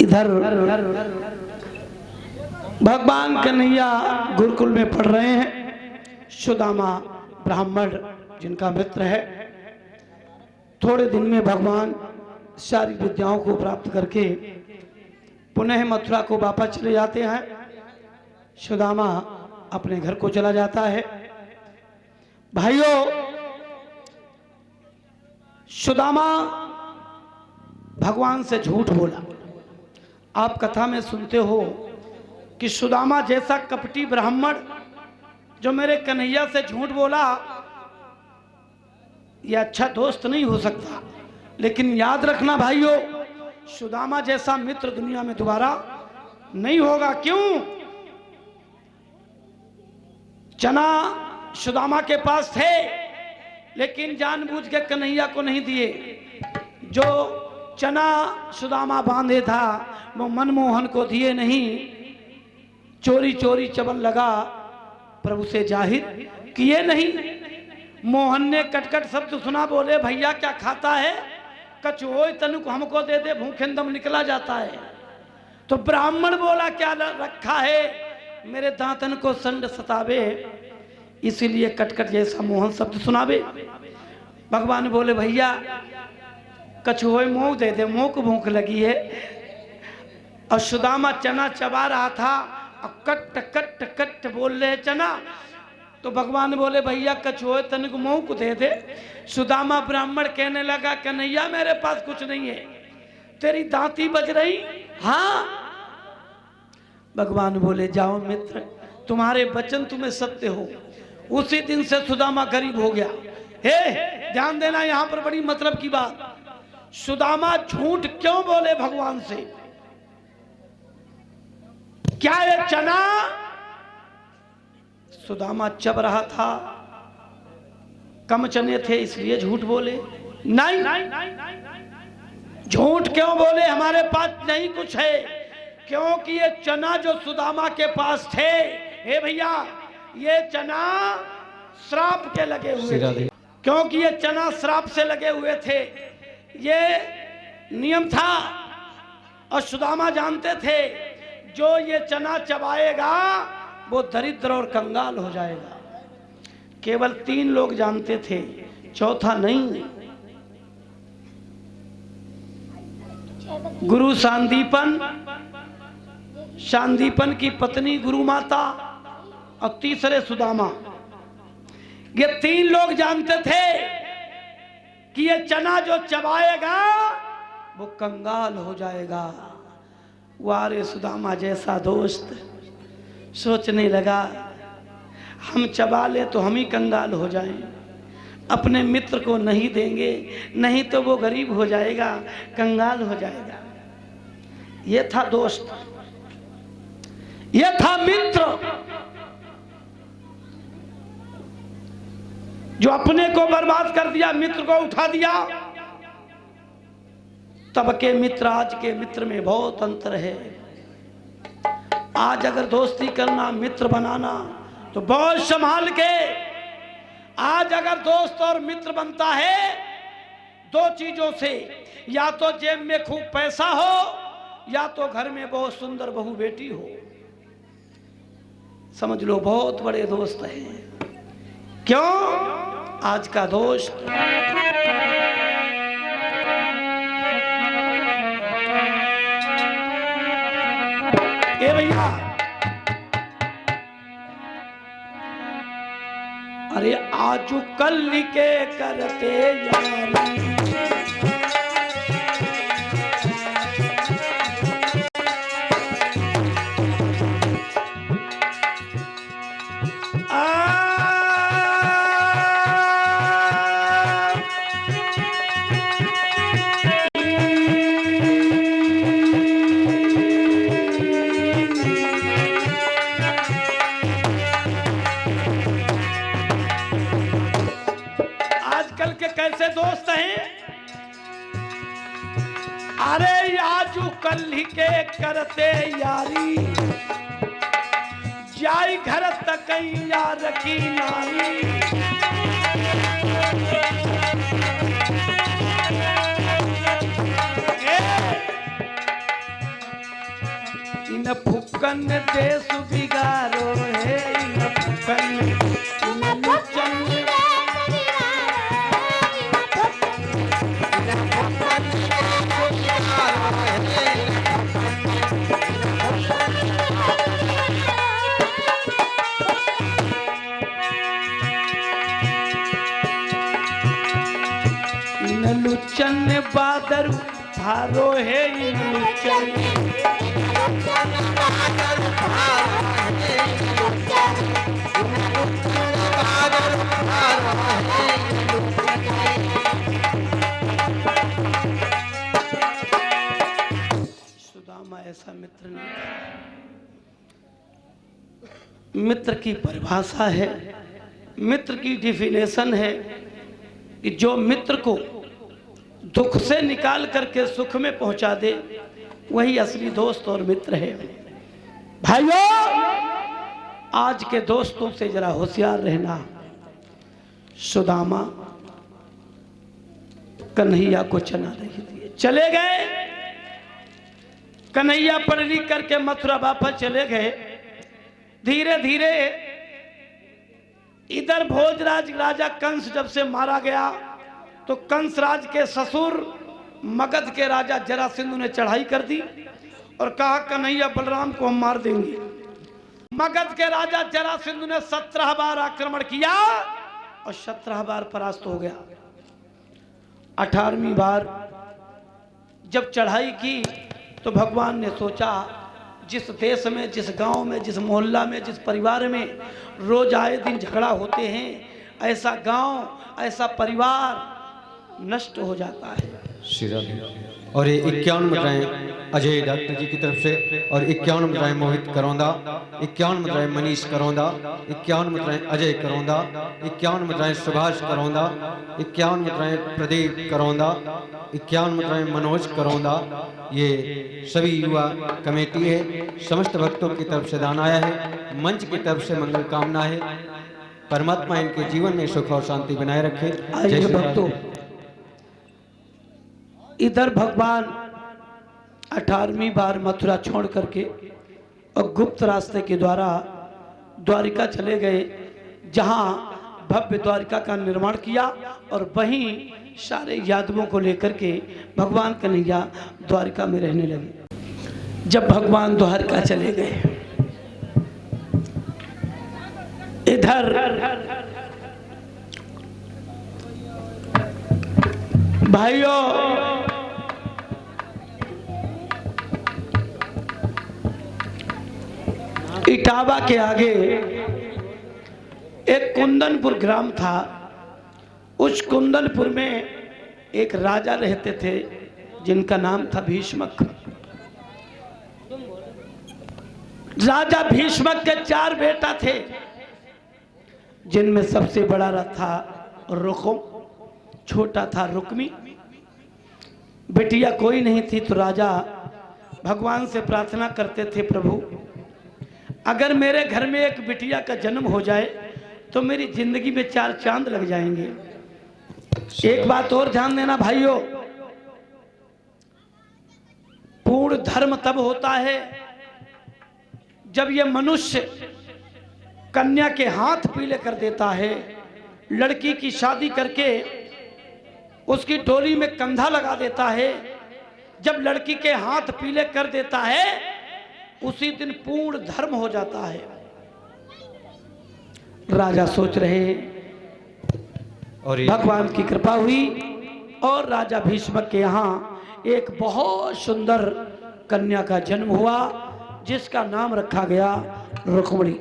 इधर भगवान कन्हैया गुरुकुल में पढ़ रहे हैं। सुदामा ब्राह्मण जिनका मित्र है, थोड़े दिन में भगवान सारी विद्याओं को प्राप्त करके पुनः मथुरा को वापस चले जाते हैं। सुदामा अपने घर को चला जाता है। भाइयों, सुदामा भगवान से झूठ बोला। आप कथा में सुनते हो कि सुदामा जैसा कपटी ब्राह्मण जो मेरे कन्हैया से झूठ बोला, यह अच्छा दोस्त नहीं हो सकता। लेकिन याद रखना भाइयों, सुदामा जैसा मित्र दुनिया में दोबारा नहीं होगा। क्यों? चना सुदामा के पास थे, लेकिन जानबूझ के कन्हैया को नहीं दिए। जो चना सुदामा बांधे था वो मनमोहन को दिए नहीं। चोरी चोरी चबन लगा, प्रभु से जाहिर किए नहीं। मोहन ने कटकट शब्द सुना, बोले भैया क्या खाता है? कचोय तनुक हमको दे दे, भूखे दम निकला जाता है। तो ब्राह्मण बोला क्या रखा है, मेरे दांतन को संड सतावे, इसीलिए कटकट जैसा मोहन शब्द सुनावे। भगवान बोले भैया कछुए मुंह दे दे, मुंह को भूख लगी है। और सुदामा चना चबा रहा था और कट कट कट बोल रहे चना। तो भगवान बोले भैया कछुए तनिक मुंह को दे दे। सुदामा ब्राह्मण कहने लगा कन्हैया मेरे पास कुछ नहीं है, तेरी दांती बज रही। हाँ। भगवान बोले जाओ मित्र, तुम्हारे वचन तुम्हें सत्य हो। उसी दिन से सुदामा गरीब हो गया। हे ध्यान देना, यहां पर बड़ी मतलब की बात। सुदामा झूठ क्यों बोले भगवान से? क्या ये चना सुदामा चब रहा था, कम चने थे इसलिए झूठ बोले? नहीं, झूठ क्यों बोले? हमारे पास नहीं कुछ है, क्योंकि ये चना जो सुदामा के पास थे, हे भैया ये चना श्राप के लगे हुए थे। क्योंकि ये चना श्राप से लगे हुए थे, ये नियम था। और सुदामा जानते थे जो ये चना चबाएगा वो दरिद्र और कंगाल हो जाएगा। केवल 3 लोग जानते थे, चौथा नहीं। गुरु सांदीपन, सांदीपन की पत्नी गुरु माता और तीसरे सुदामा। ये 3 लोग जानते थे कि ये चना जो चबाएगा वो कंगाल हो जाएगा। वारे सुदामा जैसा दोस्त सोचने लगा हम चबा ले तो हम ही कंगाल हो जाएं, अपने मित्र को नहीं देंगे, नहीं तो वो गरीब हो जाएगा, कंगाल हो जाएगा। ये था दोस्त, ये था मित्र जो अपने को बर्बाद कर दिया, मित्र को उठा दिया। तब के मित्र आज के मित्र में बहुत अंतर है। आज अगर दोस्ती करना, मित्र बनाना तो बहुत संभाल के। आज अगर दोस्त और मित्र बनता है 2 चीजों से, या तो जेब में खूब पैसा हो या तो घर में बहुत सुंदर बहू बेटी हो। समझ लो बहुत बड़े दोस्त हैं। क्यों? आज का दोस्त ए भैया, अरे आजू कल के करते यारी, कैसे दोस्त हैं? अरे आजू कल के करते यारी, जाई घर तक यार की नारी। इन फुकन देश बिगारो है, इन फुकन लुचन बादर भारो है, लुचन सुदामा ऐसा मित्र नहीं था। मित्र की परिभाषा है, मित्र की डिफिनेशन है कि जो मित्र को दुख से निकाल करके सुख में पहुंचा दे, वही असली दोस्त और मित्र है। भाइयों, आज के दोस्तों से जरा होशियार रहना। सुदामा कन्हैया को चना नहीं दिए, चले गए। कन्हैया पढ़ लिख करके मथुरा वापस चले गए। धीरे धीरे इधर भोजराज राजा कंस जब से मारा गया तो कंस राज के ससुर मगध के राजा जरासंध ने चढ़ाई कर दी और कहा कन्हैया बलराम को हम मार देंगे। मगध के राजा जरासंध ने 17 बार आक्रमण किया और 17 बार परास्त हो गया। 18वीं बार जब चढ़ाई की तो भगवान ने सोचा, जिस देश में, जिस गांव में, जिस मोहल्ला में, जिस परिवार में रोज आए दिन झगड़ा होते हैं, ऐसा गांव, ऐसा परिवार नष्ट हो जाता है। और ये 51 मुद्राएं अजय डॉक्टर जी की तरफ से, और 51 मुद्राएं मोहित करौंदा, 51 मुद्राएं मनीष करौंदा, 51 मुद्राएं अजय करौंदा, 51 मुद्राएं सुभाष करौंदा, 51 मुद्राएं प्रदीप करौंदा, 51 मुद्राएं मनोज करौंदा। ये सभी युवा कमेटी है। समस्त भक्तों की तरफ से दान आया है। मंच की तरफ से मंगल कामना है। परमात्मा इनके जीवन में सुख और शांति बनाए रखे। जय श्री भक्तों, इधर भगवान 18वीं बार मथुरा छोड़ करके और गुप्त रास्ते के द्वारा द्वारिका चले गए, जहां भव्य द्वारिका का निर्माण किया और वहीं सारे यादवों को लेकर के भगवान कन्हैया द्वारिका में रहने लगे। जब भगवान द्वारिका चले गए, इधर भाइयों इटावा के आगे एक कुंदनपुर ग्राम था। उस कुंदनपुर में एक राजा रहते थे जिनका नाम था भीष्मक। राजा भीष्मक के 4 बेटा थे, जिनमें सबसे बड़ा था रुकुम, छोटा था रुक्मी। बिटिया कोई नहीं थी तो राजा भगवान से प्रार्थना करते थे, प्रभु अगर मेरे घर में एक बिटिया का जन्म हो जाए तो मेरी जिंदगी में 4 चांद लग जाएंगे। एक बात और ध्यान देना भाइयों, पूर्ण धर्म तब होता है जब ये मनुष्य कन्या के हाथ पीले कर देता है, लड़की की शादी करके उसकी डोली में कंधा लगा देता है। जब लड़की के हाथ पीले कर देता है उसी दिन पूर्ण धर्म हो जाता है। राजा सोच रहे और भगवान की कृपा हुई और राजा भीष्मक के यहाँ एक बहुत सुंदर कन्या का जन्म हुआ, जिसका नाम रखा गया रुक्मिणी।